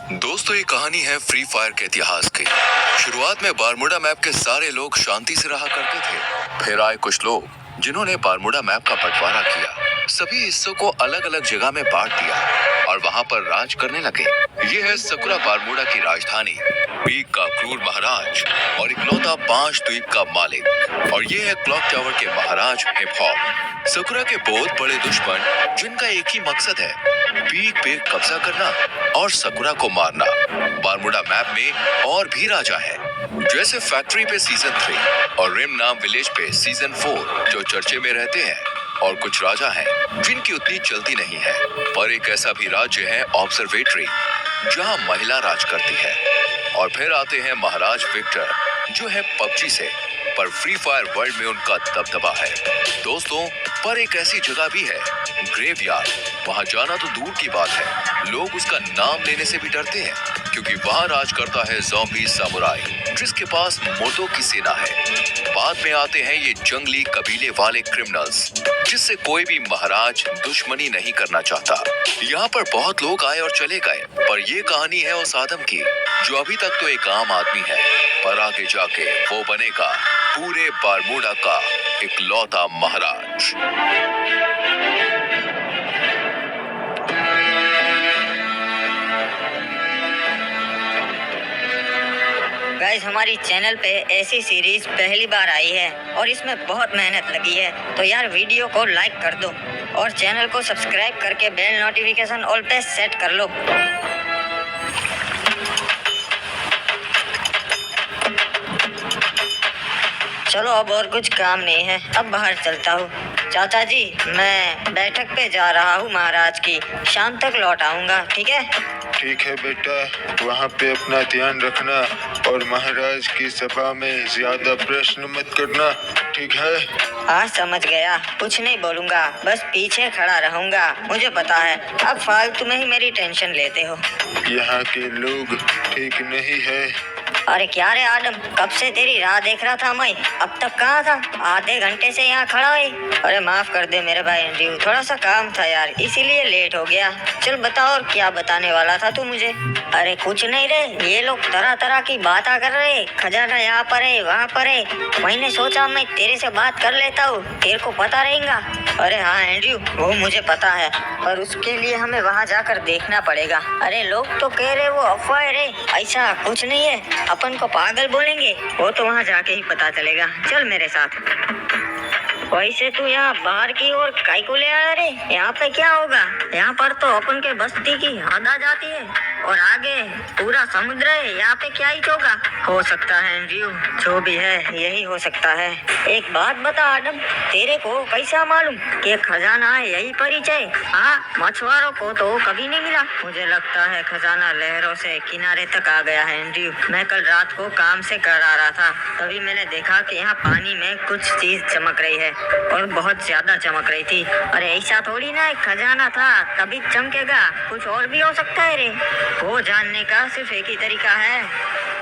दोस्तों, ये कहानी है फ्री फायर के इतिहास की। शुरुआत में बारमूडा मैप के सारे लोग शांति से रहा करते थे। फिर आए कुछ लोग जिन्होंने बारमूडा मैप का बंटवारा किया, सभी हिस्सों को अलग अलग जगह में बांट दिया और वहाँ पर राज करने लगे। ये है सकुरा, बारमूडा की राजधानी, पीक का क्रूर महाराज और इकलौता 5 द्वीप का मालिक। और ये है क्लॉक टावर के महाराज हिप हॉप। सकुरा के बहुत बड़े दुश्मन जिनका एक ही मकसद है, पीक पे कब्जा करना और सकुरा को मारना। बारमूडा मैप में और भी राजा है, जैसे फैक्ट्री पे सीजन 3 और रिम नाम विलेज पे सीजन 4 जो चर्चे में रहते हैं। और कुछ राजा हैं जिनकी उतनी चलती नहीं है, पर एक ऐसा भी राज्य है ऑब्जर्वेटरी, जहां महिला राज करती है। और फिर आते हैं महाराज विक्टर, जो है पबजी से, पर फ्री फायर वर्ल्ड में उनका दबदबा है। दोस्तों, पर एक ऐसी जगह भी है, ग्रेवयार्ड। वहां जाना तो दूर की बात है, लोग उसका नाम लेने से भी डरते हैं, क्योंकि वहां राज करता है ज़ॉम्बी सामुराई, जिसके पास मोटो की सेना है। बाद में आते हैं ये जंगली कबीले वाले क्रिमिनल्स, जिससे कोई भी महाराज दुश्मनी नहीं करना चाहता। यहाँ पर बहुत लोग आए और चले गए, पर ये कहानी है उस आदम की जो अभी तक तो एक आम आदमी है, पर आगे जाके वो बनेगा पूरे बारमूडा का इकलौता महाराज। गाइस, हमारी चैनल पे ऐसी सीरीज पहली बार आई है और इसमें बहुत मेहनत लगी है, तो यार वीडियो को लाइक कर दो और चैनल को सब्सक्राइब करके बेल नोटिफिकेशन ऑल पे सेट कर लो। चलो, अब और कुछ काम नहीं है, अब बाहर चलता हूँ। चाचा जी, मैं बैठक पे जा रहा हूँ महाराज की, शाम तक लौट आऊँगा, ठीक है? ठीक है बेटा, वहाँ पे अपना ध्यान रखना और महाराज की सभा में ज्यादा प्रश्न मत करना, ठीक है? हाँ, समझ गया, कुछ नहीं बोलूँगा, बस पीछे खड़ा रहूँगा। मुझे पता है अब फालतू में ही मेरी टेंशन लेते हो। यहाँ के लोग ठीक नहीं है। अरे क्या रे आदम, कब से तेरी राह देख रहा था मैं, अब तक कहाँ था? आधे घंटे से यहाँ खड़ा है। अरे माफ कर दे मेरे भाई एंड्रयू, थोड़ा सा काम था यार, इसीलिए लेट हो गया। चल बताओ, और क्या बताने वाला था तू मुझे? अरे कुछ नहीं रे, ये लोग तरह तरह की बातें कर रहे, खजाना यहाँ पर है, वहाँ पर है। मैंने सोचा मैं तेरे से बात कर लेता हूँ, तेरे को पता रहेगा। अरे हाँ एंड्रयू, वो मुझे पता है, पर उसके लिए हमें वहाँ जाकर देखना पड़ेगा। अरे लोग तो कह रहे वो अफवाह है रे, ऐसा कुछ नहीं है, अपन को पागल बोलेंगे, वो तो वहाँ जाके ही पता चलेगा। चल मेरे साथ। वैसे तू यहाँ बाहर की ओर काहे को ले आया रे? यहाँ पे क्या होगा? यहाँ पर तो अपन के बस्ती की हद आ जाती है और आगे पूरा समुद्र है, यहाँ पे क्या ही होगा? हो सकता है एंड्रयू, जो भी है यही हो सकता है। एक बात बता आदम, तेरे को कैसा मालूम कि खजाना है यही परिचय? हाँ, मछुआरों को तो कभी नहीं मिला। मुझे लगता है खजाना लहरों से किनारे तक आ गया है एंड्रयू। मैं कल रात को काम से घर आ रहा था, तभी मैंने देखा कि यहाँ पानी में कुछ चीज चमक रही है और बहुत ज्यादा चमक रही थी। अरे ऐसा थोड़ी ना एक खजाना था तभी चमकेगा, कुछ और भी हो सकता है रे। वो जानने का सिर्फ एक ही तरीका है।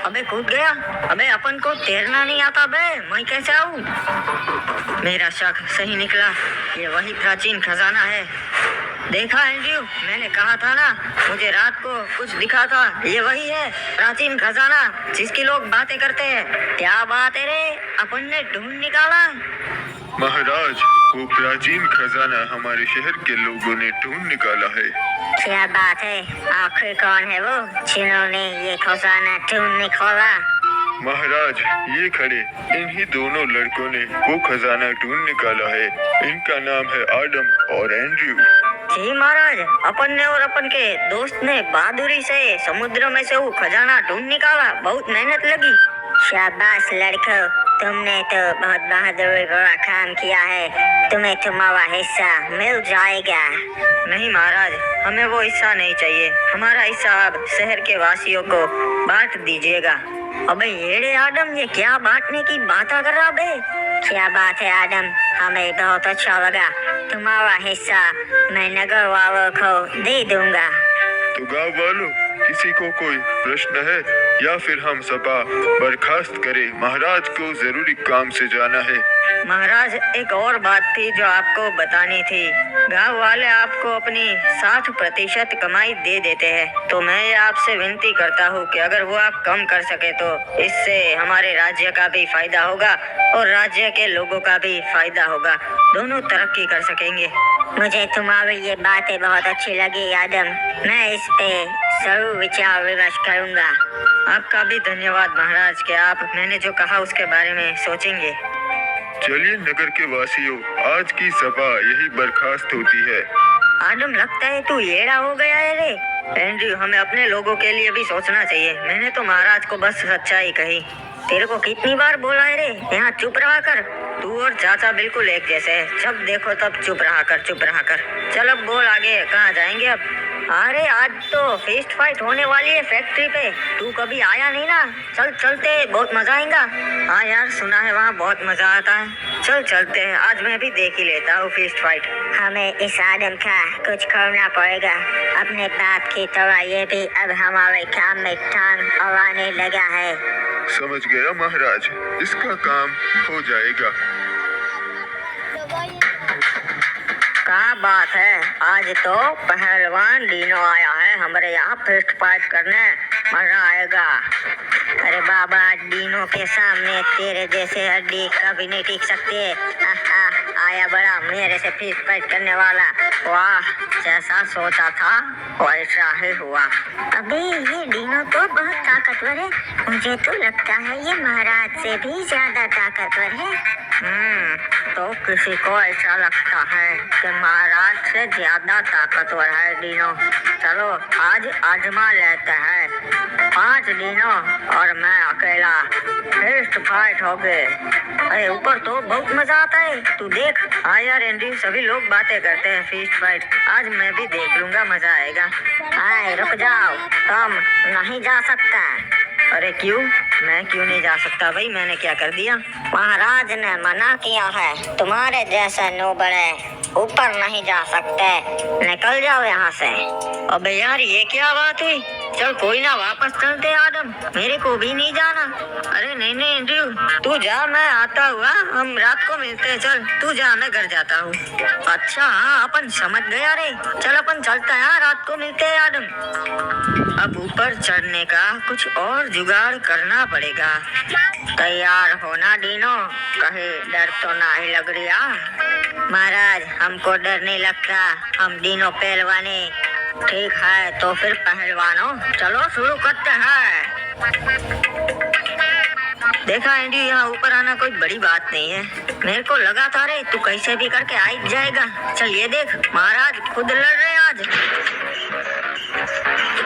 अबे कूद गया। अबे अपन को तैरना नहीं आता बे, मैं कैसे आऊँ? मेरा शक सही निकला, ये वही प्राचीन खजाना है। देखा एंड्रयू, मैंने कहा था ना, मुझे रात को कुछ दिखा था, ये वही है प्राचीन खजाना जिसकी लोग बातें करते हैं। क्या बात है रे, अपन ने ढूंढ निकाला। महाराज, वो प्राचीन खजाना हमारे शहर के लोगों ने ढूंढ निकाला है। क्या बात है? आखिर कौन है वो जिन्होंने ये खजाना ढूंढ निकाला? महाराज, ये खड़े इन्हीं दोनों लड़कों ने वो खजाना ढूंढ निकाला है। इनका नाम है आदम और एंड्रयू। जी महाराज, अपन ने और अपन के दोस्त ने बहादुरी से समुद्र में से वो खजाना ढूंढ निकाला, बहुत मेहनत लगी। शाबाश लड़कों, तुमने तो बहुत बहादुरी भरा काम किया है, तुम्हें तुम्हारा हिस्सा मिल जाएगा। नहीं महाराज, हमें वो हिस्सा नहीं चाहिए, हमारा हिस्सा आप शहर के वासियों को बांट दीजिएगा। अबे येड़े आदम, ये क्या बांटने की बात कर रहा बे? क्या बात है आदम, हमें बहुत अच्छा लगा, तुम्हारा हिस्सा मैं नगर वालों को दे दूंगा। तो गाँव वालों, किसी को कोई प्रश्न है या फिर हम सभा बर्खास्त करें? महाराज को जरूरी काम से जाना है। महाराज, एक और बात थी जो आपको बतानी थी। गांव वाले आपको अपनी 60% कमाई दे देते हैं, तो मैं ये आपसे विनती करता हूँ कि अगर वो आप कम कर सके तो इससे हमारे राज्य का भी फायदा होगा और राज्य के लोगों का भी फायदा होगा। दोनों तरक्की कर सकेंगे। मुझे तुम्हारी ये बातें बहुत अच्छी लगी आदम। मैं इस पे जरूर विचार विमर्श करूँगा। आपका भी धन्यवाद महाराज कि आप मैंने जो कहा उसके बारे में सोचेंगे। चलिए नगर के वासियों, आज की सभा यही बर्खास्त होती है। आदम, लगता है तू येड़ा हो गया है रे। एंड्रयू, हमें अपने लोगों के लिए भी सोचना चाहिए। मैंने तो महाराज को बस सच्चाई कही। तेरे को कितनी बार बोला है रे, यहाँ चुप रहा कर। तू और चाचा बिल्कुल एक जैसे है, जब देखो तब चुप रहा कर, चुप रहा कर। चल अब बोल आगे, कहाँ जाएंगे अब? अरे आज तो फिस्ट फाइट होने वाली है फैक्ट्री पे। तू कभी आया नहीं ना, चल चलते, बहुत मजा आएगा। हाँ यार, सुना है वहाँ बहुत मजा आता है। चल चलते हैं, आज मैं भी देख ही लेता हूँ फिस्ट फाइट। हमें इस आदम का कुछ करना पड़ेगा। अपने बाप की तरह ये भी अब हमारे काम में टांग अड़ाने लगा है। समझ गया महाराज, इसका काम हो जाएगा। क्या बात है, आज तो पहलवान डीनो आया है हमारे यहाँ फिस्ट फाइट करने। मजा आएगा। अरे बाबा, डीनो के सामने तेरे जैसे हड्डी कभी नहीं टिक सकते। आया बड़ा मेरे से फिस्ट फाइट करने वाला। वाह, जैसा सोचा था वैसा ही हुआ। अबे ये डीनो तो बहुत ताकतवर है। मुझे तो लगता है ये महाराज से भी ज्यादा ताकतवर है। तो किसी को ऐसा लगता है कि महाराज से ज्यादा ताकतवर है डीनो। चलो आज आजमा लेते हैं। 5 डीनो और मैं अकेला, फिस्ट फाइट हो गए। अरे ऊपर तो बहुत मजा आता है, तू देख। हाँ यार एंड्रयू, सभी लोग बातें करते हैं फिस्ट फाइट। आज मैं भी देख लूंगा, मजा आएगा। हाय रुक जाओ, तुम नहीं जा सकता। अरे क्यों? मैं क्यों नहीं जा सकता भाई, मैंने क्या कर दिया? महाराज ने मना किया है, तुम्हारे जैसे नोबड़े ऊपर नहीं जा सकते। निकल जाओ यहाँ से। अबे यार, ये क्या बात हुई? चल कोई ना, वापस चलते आदम, मेरे को भी नहीं जाना। अरे नहीं नहीं एंड्रयू, तू जा, मैं आता हुआ, हम रात को मिलते हैं। चल तू जा, मैं घर जाता हूँ। अच्छा हाँ, अपन समझ गया रे। चल अपन चलते हैं, रात को मिलते हैं आदम। अब ऊपर चढ़ने का कुछ और जुगाड़ करना पड़ेगा। तैयार होना डीनो, कहीं डर तो नहीं लग रहा? महाराज, हमको डर नहीं लगता, हम डीनो पहलवाने। ठीक है तो फिर पहलवानों, चलो शुरू करते हैं। देखा एंडी, यहाँ ऊपर आना कोई बड़ी बात नहीं है। मेरे को लगा था रे तू कैसे भी करके आ ही जाएगा। चल ये देख, महाराज खुद लड़ रहे आज।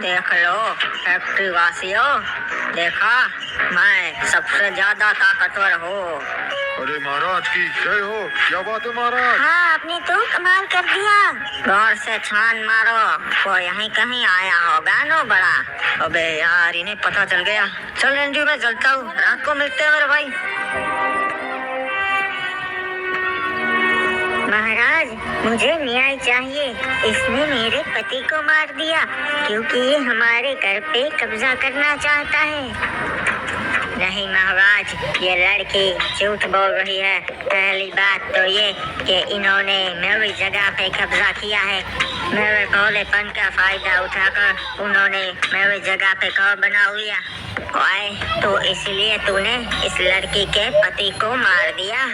देख लो फैक्ट्री वासियों, देखा मैं सबसे ज्यादा ताकतवर हूँ। अरे महाराज की जय हो। क्या बात है महाराज? हाँ, आपने तो कमाल कर दिया। गौर से छान मारो, वो यहीं कहीं आया होगा नो बड़ा। अबे यार, इन्हें पता चल गया। चल एंड्रयू, मैं चलता हूँ, रात को मिलते हैं मेरे भाई। महाराज, मुझे न्याय चाहिए। इसने मेरे पति को मार दिया क्योंकि ये हमारे घर पे कब्जा करना चाहता है। नहीं महाराज, ये लड़की झूठ बोल रही है। पहली बात तो ये कि इन्होंने मेरी जगह पे कब्जा किया है। मेरे भोलेपन का फायदा उठाकर उन्होंने मेरी जगह पे घर बना लिया। ओए, तो इसलिए तूने इस लड़की के पति को मार दिया?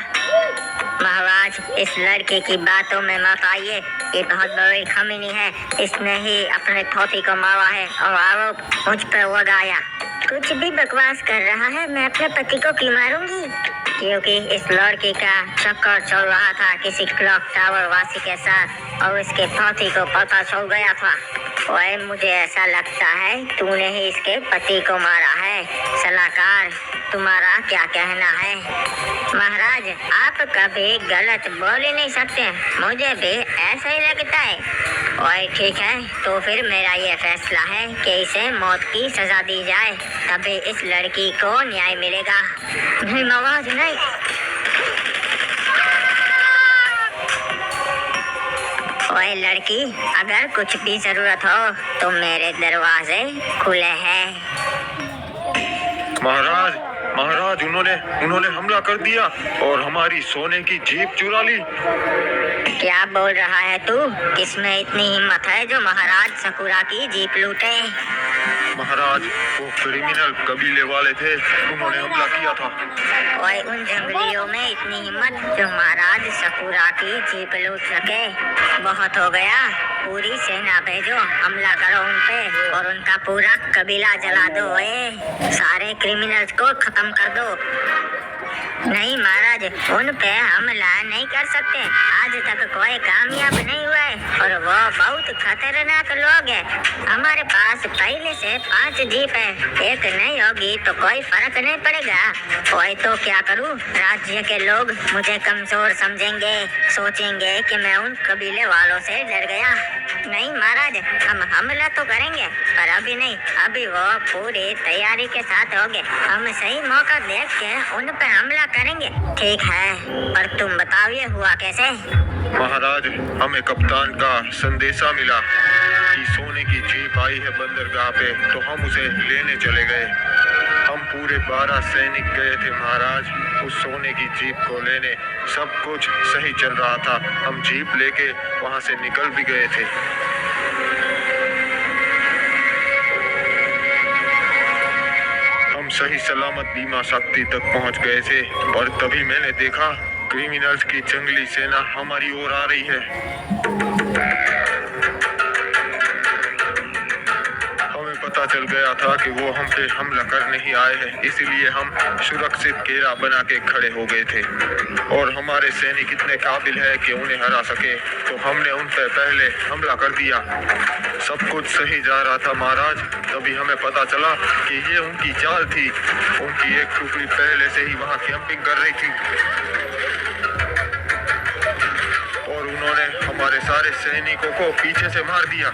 महाराज, इस लड़के की बातों में मत आइए, ये बहुत बड़ी खमीनी है। इसने ही अपने पति को मारा है और आरोप मुझ पर लगाया। कुछ भी बकवास कर रहा है। मैं अपने पति को क्यों मारूंगी? क्योंकि इस लड़की का चक्कर चल रहा था किसी क्लॉक टावर वासी के साथ और इसके पति को पता चल गया था। ओए, मुझे ऐसा लगता है तूने ही इसके पति को मारा है। सलाहकार, तुम्हारा क्या कहना है? महाराज, आप कभी गलत बोल ही नहीं सकते, मुझे भी ऐसा ही लगता है। ओए ठीक है, तो फिर मेरा ये फैसला है कि इसे मौत की सजा दी जाए, तभी इस लड़की को न्याय मिलेगा। नहीं महाराज, नहीं। ओए लड़की, अगर कुछ भी जरूरत हो तो मेरे दरवाजे खुले हैं। महाराज, महाराज, उन्होंने हमला कर दिया और हमारी सोने की जीप चुरा ली। क्या बोल रहा है तू? किसमें इतनी हिम्मत है जो महाराज सकुरा की जीप लूटे? महाराज, वो क्रिमिनल कबीले वाले थे, उन्होंने हमला किया था। ओए, उन जंगलियों में इतनी हिम्मत जो महाराज सकुरा की जीप लूट सके? बहुत हो गया, पूरी सेना भेजो, हमला करो उन पे और उनका पूरा कबीला जला दो। ओए, सारे क्रिमिनल्स को खत्म कर दो। नहीं महाराज, उन पे हमला नहीं कर सकते। आज तक कोई कामयाब नहीं हुआ है और वो बहुत खतरनाक लोग हैं। हमारे पास पहले से 5 जीप है, एक नहीं होगी तो कोई फर्क नहीं पड़ेगा। कोई तो क्या करूं? राज्य के लोग मुझे कमजोर समझेंगे, सोचेंगे कि मैं उन कबीले वालों से डर गया। नहीं महाराज, हम हमला तो करेंगे पर अभी नहीं, अभी वो पूरी तैयारी के साथ होंगे। हम सही मौका देख के उन पे हमला करेंगे। ठीक है, पर तुम बताओ ये हुआ कैसे? महाराज, हमें कप्तान का संदेशा मिला कि सोने की जीप आई है बंदरगाह पे, तो हम उसे लेने चले गए। हम पूरे 12 सैनिक गए थे महाराज उस सोने की जीप को लेने। सब कुछ सही चल रहा था, हम जीप लेके वहां से निकल भी गए थे। हम सही सलामत बीमा शक्ति तक पहुंच गए थे और तभी मैंने देखा क्रिमिनल्स की जंगली सेना हमारी ओर आ रही है। हमें पता चल गया था कि वो हम पे हमला करने ही आए हैं, इसलिए हम सुरक्षित घेरा बना के खड़े हो गए थे। और हमारे सैनिक इतने काबिल है कि उन्हें हरा सके, तो हमने उन पे पहले हमला कर दिया। सब कुछ सही जा रहा था महाराज, तभी हमें पता चला कि ये उनकी चाल थी। उनकी एक टुकड़ी पहले से ही वहाँ कैंपिंग कर रही थी और उन्होंने हमारे सारे सैनिकों को पीछे से मार दिया।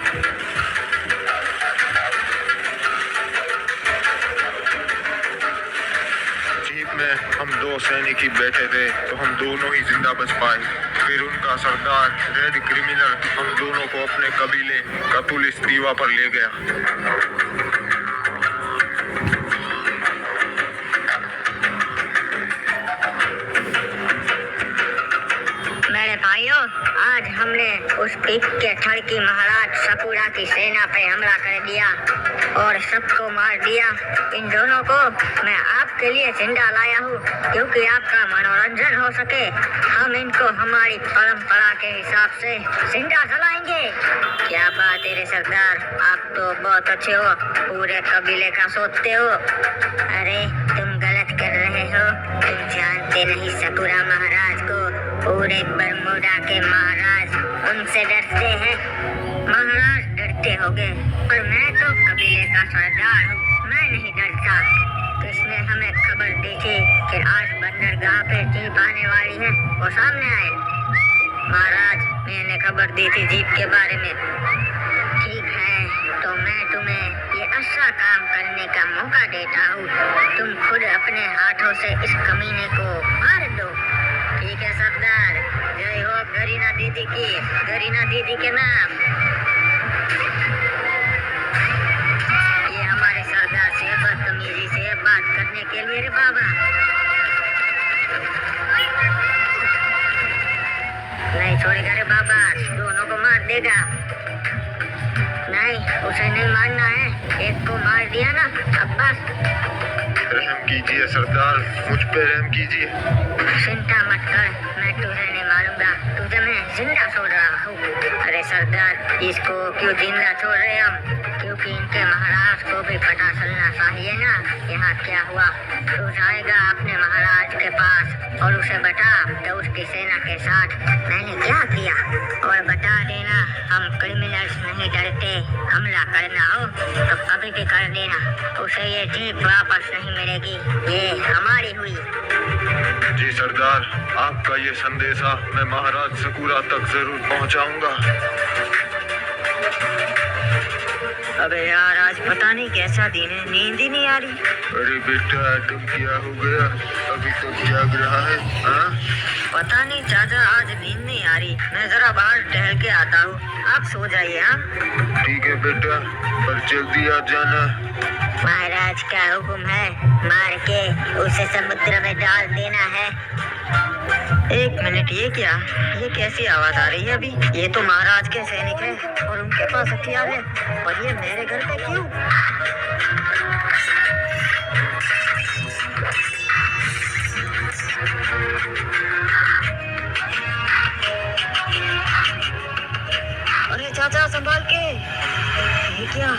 जीप में हम 2 सैनिक ही बैठे थे, तो हम दोनों ही जिंदा बच पाए। फिर उनका सरदार रेड क्रिमिनल हम दोनों को अपने कबीले का पुलिस दीवा पर ले गया। मेरे भाइयों, आज हमने उस पीक के थड़ की महाराज सकुरा की सेना पे हमला कर दिया और सबको मार दिया। इन दोनों को मैं आपके लिए जिंदा लाया हूँ क्योंकि आपका मनोरंजन हो सके। हम इनको हमारी परंपरा के हिसाब से जिंदा जलाएंगे। क्या बात है रे सरदार, आप तो बहुत अच्छे हो, पूरे कबीले का सोचते हो। अरे तुम गलत कर रहे हो, तुम जानते नहीं सकुरा महाराज को। पूरे बरमूडा के महाराज उनसे डरते हैं। महाराज डरते होंगे, पर मैं तो कबीले का सरदार हूँ, मैं नहीं डरता। किसने हमें खबर दी थी कि आज बंदरगाह पे जीप आने वाली है? वो सामने आए। महाराज, मैंने खबर दी थी जीप के बारे में। ठीक है, तो मैं तुम्हें ये अच्छा काम करने का मौका देता हूँ। तुम खुद अपने हाथों से इस कमीने को मार दो। ठीक है सरदार, जय हो गरीना दीदी की, गरीना दीदी के नाम। ये हमारे सरदार से बदतमीजी से बात करने के लिए रे बाबा। नहीं छोड़ेगा रे बाबा, दोनों को मार देगा। नहीं, उसे नहीं मारना है, एक को मार दिया ना, अब बस। रहम कीजिए सरदार, मुझ पे रहम कीजिए। चिंता मत कर, मैं तुझे नहीं मारूंगा, तुझे मैं जिंदा छोड़ रहा हूँ। अरे सरदार, इसको क्यों जिंदा छोड़ रहे हम? क्योंकि इनके महाराज को भी पता चलना चाहिए ना यहाँ क्या हुआ। तू जाएगा अपने महाराज के पास और उसे बता तो उसकी सेना के साथ मैंने क्या किया, और बता देना हम क्रिमिनल्स नहीं डरते, हमला करना हो तो कभी भी कर देना, उसे ये जीप वापस नहीं मिलेगी, ये हमारी हुई। जी सरदार, आपका ये संदेशा मैं महाराज सकुरा तक जरूर पहुंचाऊंगा। अबे यार आज पता नहीं कैसा दिन है, नींद ही नहीं आ रही। अरे बेटा तुम क्या हो गया, अभी तक जाग रहा है? हाँ पता नहीं चाचा आज नींद नहीं आ रही, मैं जरा बाहर टहल के आता हूँ, आप सो जाइए। हाँ ठीक है बेटा, पर जल्दी आ जाना। महाराज का हुक्म है, मार के उसे समुद्र में डाल देना है। एक मिनट, ये क्या, ये कैसी आवाज आ रही है अभी? ये तो महाराज के सैनिक हैं और उनके पास हथियार है, और ये मेरे घर पे क्यों? अरे चाचा संभाल के, ये क्या?